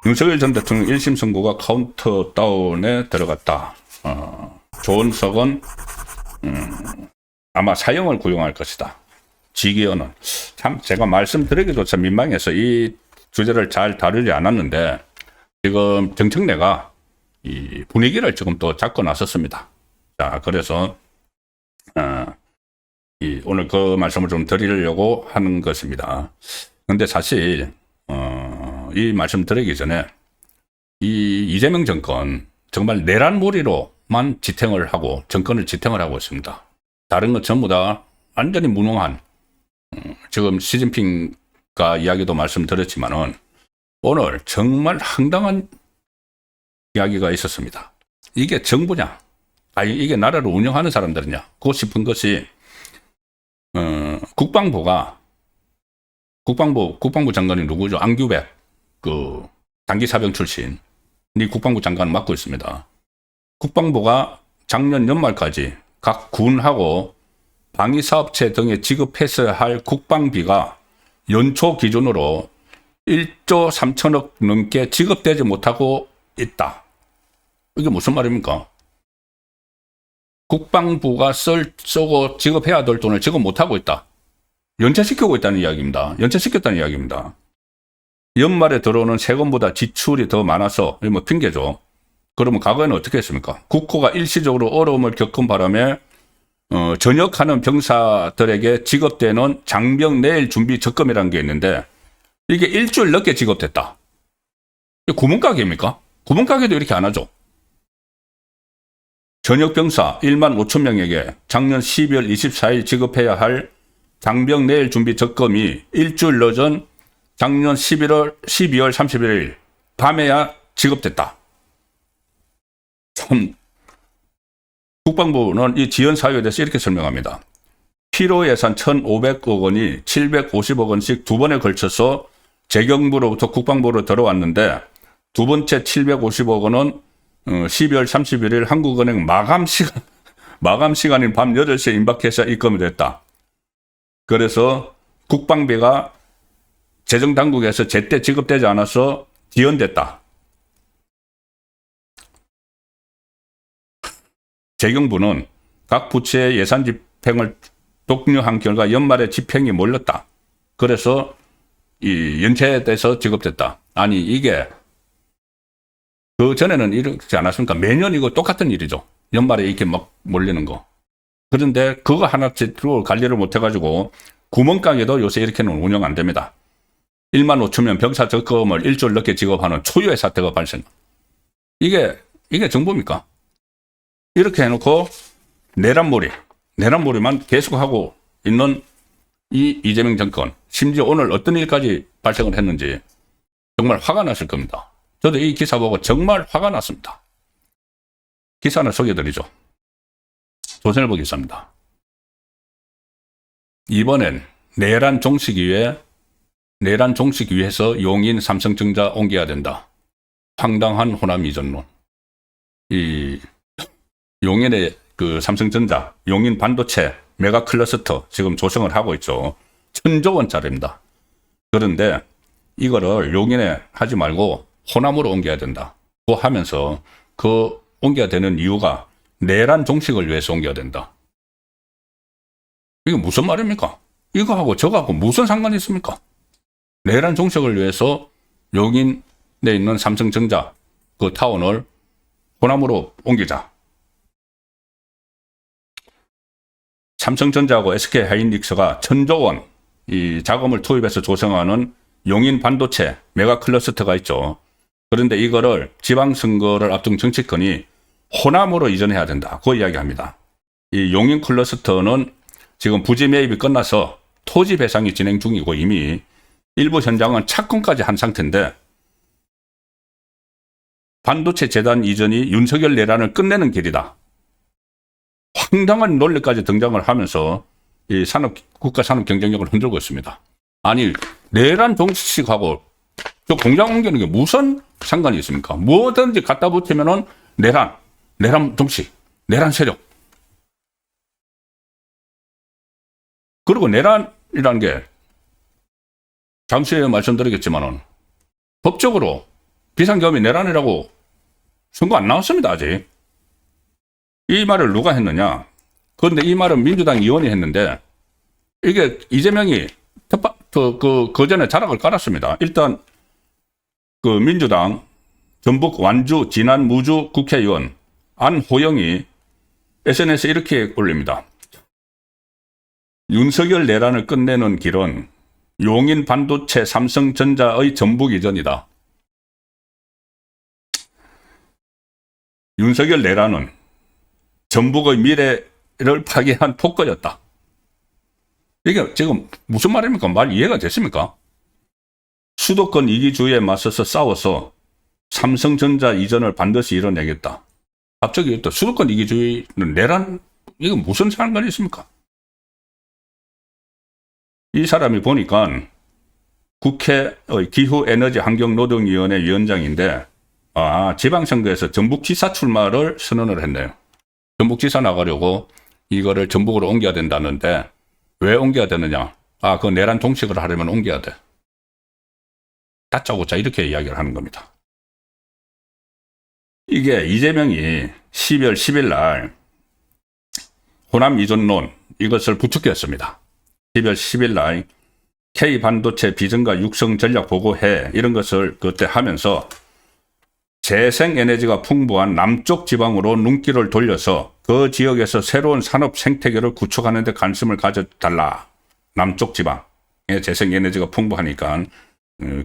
윤석열 전 대통령 1심 선고가 카운트다운에 들어갔다. 조은석은 아마 사형을 구형할 것이다. 지기현은 참 제가 말씀드리기조차 민망해서 이 주제를 잘 다루지 않았는데 지금 정청래가 이 분위기를 지금 또 잡고 나섰습니다. 자, 그래서 오늘 그 말씀을 좀 드리려고 하는 것입니다. 근데 사실 이 말씀 드리기 전에 이 이재명 정권 정말 내란몰이로만 지탱을 하고 정권을 지탱을 하고 있습니다. 다른 것 전부 다 완전히 무능한 지금 시진핑과 이야기도 말씀드렸지만은 오늘 정말 황당한 이야기가 있었습니다. 이게 정부냐? 아니 이게 나라를 운영하는 사람들이냐? 고 싶은 것이 국방부 장관이 누구죠? 안규백 그 단기 사병 출신이 국방부 장관을 맡고 있습니다. 국방부가 작년 연말까지 각 군하고 방위사업체 등에 지급했어야 할 국방비가 연초 기준으로 1조 3천억 넘게 지급되지 못하고 있다. 이게 무슨 말입니까? 국방부가 쓰고 지급해야 될 돈을 지급 못하고 있다. 연체시키고 있다는 이야기입니다. 연체시켰다는 이야기입니다. 연말에 들어오는 세금보다 지출이 더 많아서 뭐 핑계죠. 그러면 과거에는 어떻게 했습니까? 국호가 일시적으로 어려움을 겪은 바람에 전역하는 병사들에게 지급되는 장병 내일 준비 적금이라는 게 있는데 이게 일주일 늦게 지급됐다. 이게 구멍가게입니까? 구멍가게도 이렇게 안 하죠. 전역병사 1만 5천 명에게 작년 12월 24일 지급해야 할 장병 내일 준비 적금이 일주일 늦은 작년 12월 31일 밤에야 지급됐다. 참, 국방부는 이 지연 사유에 대해서 이렇게 설명합니다. 필요 예산 1,500억 원이 750억 원씩 두 번에 걸쳐서 재경부로부터 국방부로 들어왔는데 두 번째 750억 원은 12월 31일 한국은행 마감 시간인 밤 8시에 임박해서 입금이 됐다. 그래서 국방비가 재정당국에서 제때 지급되지 않아서 지연됐다. 재경부는 각 부처의 예산 집행을 독려한 결과 연말에 집행이 몰렸다. 그래서 이 연체돼서 지급됐다. 아니 이게 그 전에는 이렇지 않았습니까? 매년 이거 똑같은 일이죠. 연말에 이렇게 막 몰리는 거. 그런데 그거 하나로 관리를 못해가지고 구멍가게도 요새 이렇게는 운영 안 됩니다. 1만 5천 명 병사 적금을 일주일 늦게 지급하는 초유의 사태가 발생. 이게 정부입니까? 이렇게 해놓고 내란몰이만 계속하고 있는 이 이재명 정권. 심지어 오늘 어떤 일까지 발생을 했는지 정말 화가 났을 겁니다. 저도 이 기사 보고 정말 화가 났습니다. 기사를 소개해드리죠. 조선일보 기사입니다. 이번엔 내란 종식 위해서 용인 삼성전자 옮겨야 된다. 황당한 호남 이전론. 이 용인의 그 삼성전자, 용인 반도체 메가 클러스터 지금 조성을 하고 있죠. 1,000조 원짜리입니다. 그런데 이거를 용인에 하지 말고 호남으로 옮겨야 된다. 고 하면서 그 옮겨야 되는 이유가 내란 종식을 위해서 옮겨야 된다. 이게 무슨 말입니까? 이거하고 저거하고 무슨 상관이 있습니까? 내란 종식을 위해서 용인에 있는 삼성전자 그 타운을 호남으로 옮기자. 삼성전자하고 SK하이닉스가 1,000조 원 이 자금을 투입해서 조성하는 용인 반도체 메가 클러스터가 있죠. 그런데 이거를 지방선거를 앞둔 정치권이 호남으로 이전해야 된다. 그 이야기합니다. 이 용인 클러스터는 지금 부지 매입이 끝나서 토지 배상이 진행 중이고 이미 일부 현장은 착공까지 한 상태인데 반도체 재단 이전이 윤석열 내란을 끝내는 길이다. 황당한 논리까지 등장을 하면서 이 국가 산업 경쟁력을 흔들고 있습니다. 아니 내란 종식하고 저 공장 옮기는 게 무슨 상관이 있습니까? 뭐든지 갖다 붙이면은 내란 종식, 내란 세력. 그리고 내란이라는 게 잠시 말씀드리겠지만은 법적으로 비상계엄이 내란이라고 선고 안 나왔습니다, 아직. 이 말을 누가 했느냐? 그런데 이 말은 민주당 의원이 했는데 이게 이재명이 그 전에 자락을 깔았습니다. 일단 그 민주당 전북 완주 진안 무주 국회의원 안호영이 SNS에 이렇게 올립니다. 윤석열 내란을 끝내는 길은 용인 반도체 삼성전자의 전북 이전이다. 윤석열 내란은 전북의 미래를 파괴한 폭거였다. 이게 지금 무슨 말입니까? 말 이해가 됐습니까? 수도권 이기주의에 맞서서 싸워서 삼성전자 이전을 반드시 이뤄내겠다. 갑자기 또 수도권 이기주의는 내란, 이건 무슨 상관이 있습니까? 이 사람이 보니까 국회의 기후에너지환경노동위원회 위원장인데, 지방선거에서 전북지사 출마를 선언을 했네요. 전북지사 나가려고 이거를 전북으로 옮겨야 된다는데, 왜 옮겨야 되느냐? 그 내란 동식을 하려면 옮겨야 돼. 다짜고짜 이렇게 이야기를 하는 겁니다. 이게 이재명이 12월 10일 날 호남 이전론 이것을 부추겼습니다. 12월 10일 날 K반도체 비전가 육성 전략 보고회 이런 것을 그때 하면서 재생에너지가 풍부한 남쪽 지방으로 눈길을 돌려서 그 지역에서 새로운 산업 생태계를 구축하는 데 관심을 가져달라. 남쪽 지방에 재생에너지가 풍부하니까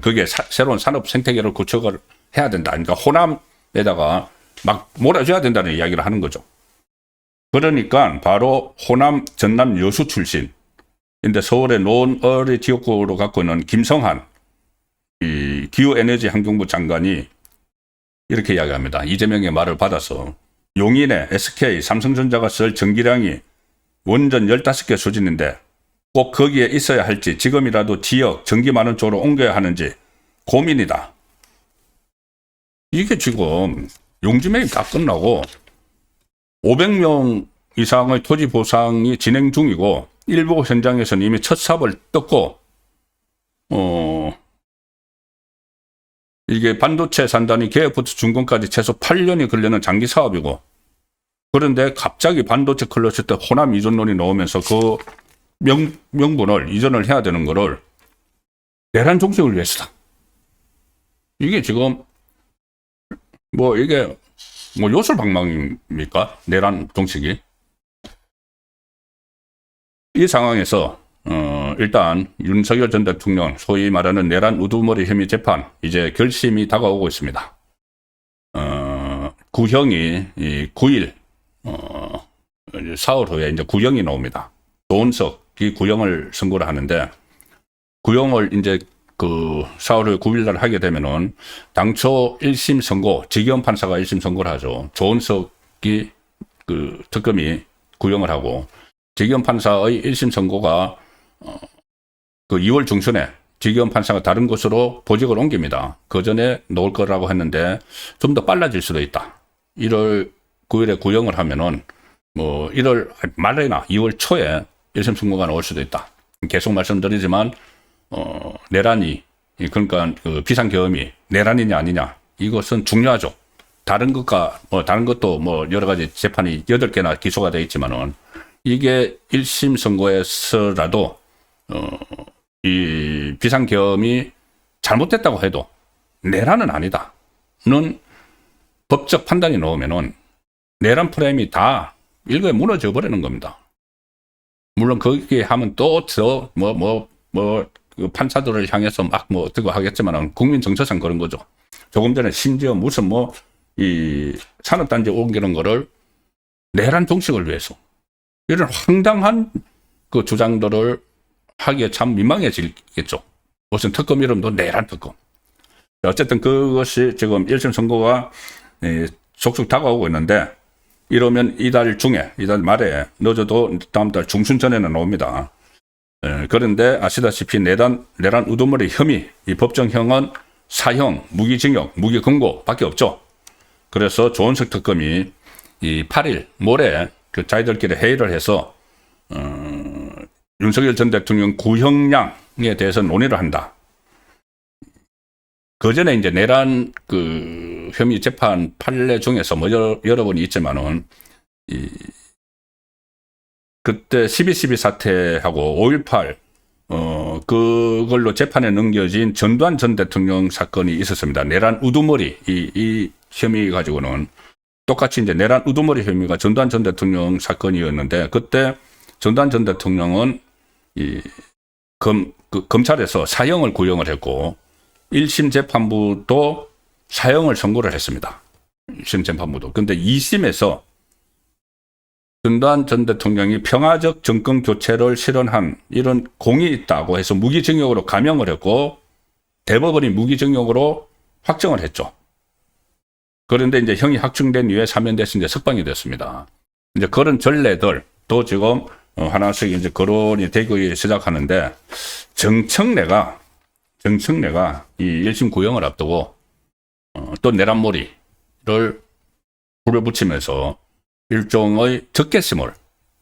그게 새로운 산업 생태계를 구축을 해야 된다. 그러니까 호남에다가 막 몰아줘야 된다는 이야기를 하는 거죠. 그러니까 바로 호남 전남 여수 출신 근데 서울의 논어리 지역구로 갖고 있는 김성한 이 기후에너지 환경부 장관이 이렇게 이야기합니다. 이재명의 말을 받아서 용인에 SK 삼성전자가 쓸 전기량이 원전 15개 수준인데 꼭 거기에 있어야 할지 지금이라도 지역 전기 많은 쪽으로 옮겨야 하는지 고민이다. 이게 지금 용지매입 다 끝나고 500명 이상의 토지 보상이 진행 중이고 일부 현장에서는 이미 첫 삽을 떴고 이게 반도체 산단이 계획부터 준공까지 최소 8년이 걸리는 장기 사업이고 그런데 갑자기 반도체 클러스터 호남 이전론이 나오면서 그 명분을 이전을 해야 되는 거를 내란 종식을 위해서다. 이게 지금 이게 요술방망입니까? 내란 종식이. 이 상황에서 일단 윤석열 전 대통령 소위 말하는 내란 우두머리 혐의 재판 이제 결심이 다가오고 있습니다. 구형이 9일 사흘 후에 이제 구형이 나옵니다. 조은석이 구형을 선고를 하는데 구형을 이제 그 사흘 후에 9일 날 하게 되면은 당초 1심 선고 지기현 판사가 1심 선고를 하죠. 조은석이 그 특검이 구형을 하고 지기현 판사의 1심 선고가 그 2월 중순에 지기현 판사가 다른 곳으로 보직을 옮깁니다. 그 전에 놓을 거라고 했는데 좀 더 빨라질 수도 있다. 1월 9일에 구형을 하면은 1월 말이나 2월 초에 1심 선고가 나올 수도 있다. 계속 말씀드리지만 내란이 그러니까 그 비상계엄이 내란이냐 아니냐 이것은 중요하죠. 다른 것도 여러 가지 재판이 8개나 기소가 되어 있지만은 이게 1심 선고에서라도 이 비상계엄이 잘못됐다고 해도 내란은 아니다는 법적 판단이 나오면은 내란 프레임이 다 일거에 무너져 버리는 겁니다. 물론 거기에 하면 또 그 판사들을 향해서 막 어떻게 하겠지만은 국민 정서상 그런 거죠. 조금 전에 심지어 무슨 이 산업단지 옮기는 거를 내란 종식을 위해서 이런 황당한 그 주장들을 하기에 참 민망해지겠죠. 무슨 특검 이름도 내란 특검. 어쨌든 그것이 지금 1심 선고가 속속 다가오고 있는데 이러면 이달 말에 늦어도 다음 달 중순 전에는 나옵니다. 그런데 아시다시피 내란 우두머리 혐의 이 법정형은 사형, 무기징역, 무기금고밖에 없죠. 그래서 조은석 특검이 이 8일 모레 그 자기들끼리 회의를 해서 윤석열 전 대통령 구형량에 대해서 논의를 한다. 그 전에 이제 내란 그 혐의 재판 판례 중에서 뭐 여러 번 있지만은 그때 12.12 사태하고 5.18 그걸로 재판에 넘겨진 전두환 전 대통령 사건이 있었습니다. 내란 우두머리 이 혐의 가지고는 똑같이 이제 내란 우두머리 혐의가 전두환 전 대통령 사건이었는데 그때 전두환 전 대통령은 검찰에서 사형을 구형을 했고 1심 재판부도 사형을 선고를 했습니다. 1심 재판부도. 그런데 2심에서 전두환 전 대통령이 평화적 정권 교체를 실현한 이런 공이 있다고 해서 무기징역으로 감형을 했고 대법원이 무기징역으로 확정을 했죠. 그런데 이제 형이 확정된 이후에 사면돼서 이제 석방이 됐습니다. 이제 그런 전례들도 지금 하나씩 이제 거론이 되기 시작하는데 정청래가 이 1심 구형을 앞두고 또 내란몰이를 불어붙이면서 일종의 적개심을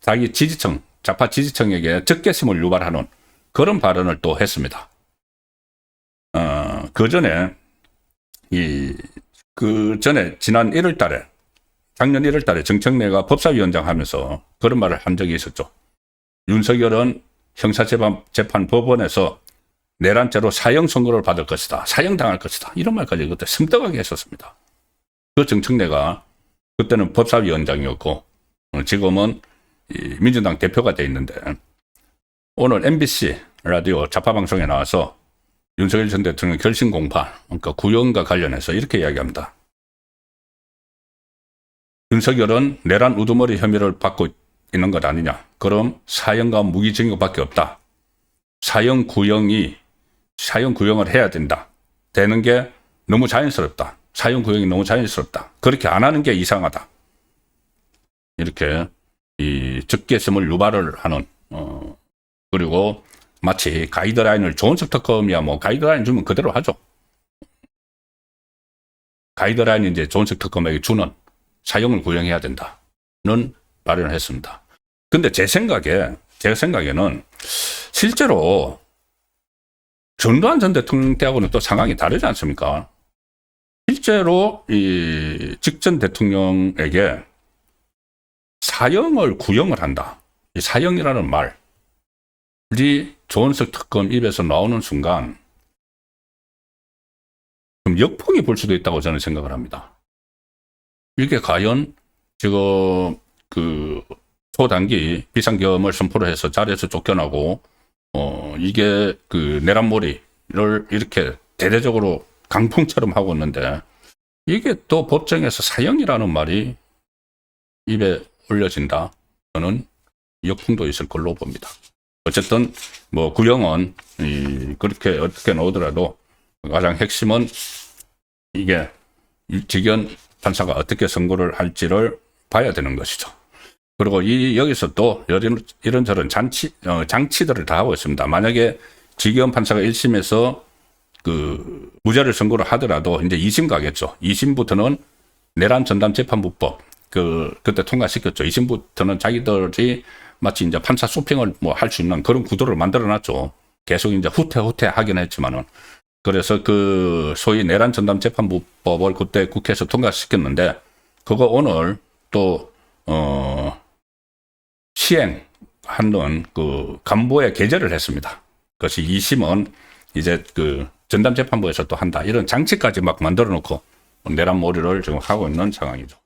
자기 지지층, 좌파 지지층에게 적개심을 유발하는 그런 발언을 또 했습니다. 그 전에 지난 1월 달에, 작년 1월 달에 정청래가 법사위원장 하면서 그런 말을 한 적이 있었죠. 윤석열은 형사재판 법원에서 내란죄로 사형 선고를 받을 것이다. 사형당할 것이다. 이런 말까지 그때 섬뜩하게 했었습니다. 그 정청래가 그때는 법사위원장이었고 지금은 민주당 대표가 돼 있는데 오늘 MBC 라디오 좌파방송에 나와서 윤석열 전 대통령 결심 공판, 그러니까 구형과 관련해서 이렇게 이야기합니다. 윤석열은 내란 우두머리 혐의를 받고 있는 것 아니냐. 그럼 사형과 무기징역밖에 없다. 사형 구형을 해야 된다. 되는 게 너무 자연스럽다. 사형 구형이 너무 자연스럽다. 그렇게 안 하는 게 이상하다. 이렇게 이 적개심을 유발을 하는 그리고 마치 가이드라인을 조은석 특검이야 뭐 가이드라인 주면 그대로 하죠. 가이드라인이 이제 조은석 특검에게 주는 사형을 구형해야 된다는 발언을 했습니다. 근데 제 생각에는 실제로 전두환 전 대통령 때하고는 또 상황이 다르지 않습니까? 실제로 이 직전 대통령에게 사형을 구형을 한다. 이 사형이라는 말이 조은석 특검 입에서 나오는 순간 좀 역풍이 불 수도 있다고 저는 생각을 합니다. 이게 과연 지금 그 초단기 비상계엄을 선포를 해서 자리에서 쫓겨나고 이게 그 내란몰이를 이렇게 대대적으로 강풍처럼 하고 있는데 이게 또 법정에서 사형이라는 말이 입에 올려진다. 저는 역풍도 있을 걸로 봅니다. 어쨌든 뭐 구형은 그렇게 어떻게 나오더라도 가장 핵심은 이게 직연 판사가 어떻게 선고를 할지를 봐야 되는 것이죠. 그리고 여기서 또 이런저런 장치들을 다 하고 있습니다. 만약에 직연 판사가 1심에서 그 무죄를 선고를 하더라도 이제 2심 가겠죠. 2심부터는 내란 전담 재판부법 그때 통과시켰죠. 2심부터는 자기들이 마치 이제 판사 쇼핑을 뭐 할 수 있는 그런 구도를 만들어 놨죠. 계속 이제 후퇴 하긴 했지만은. 그래서 그 소위 내란 전담 재판부법을 그때 국회에서 통과시켰는데 그거 오늘 또 시행하는 그 간부에 게재를 했습니다. 그것이 2심은 이제 그 전담 재판부에서 또 한다. 이런 장치까지 막 만들어 놓고 내란몰이를 지금 하고 있는 상황이죠.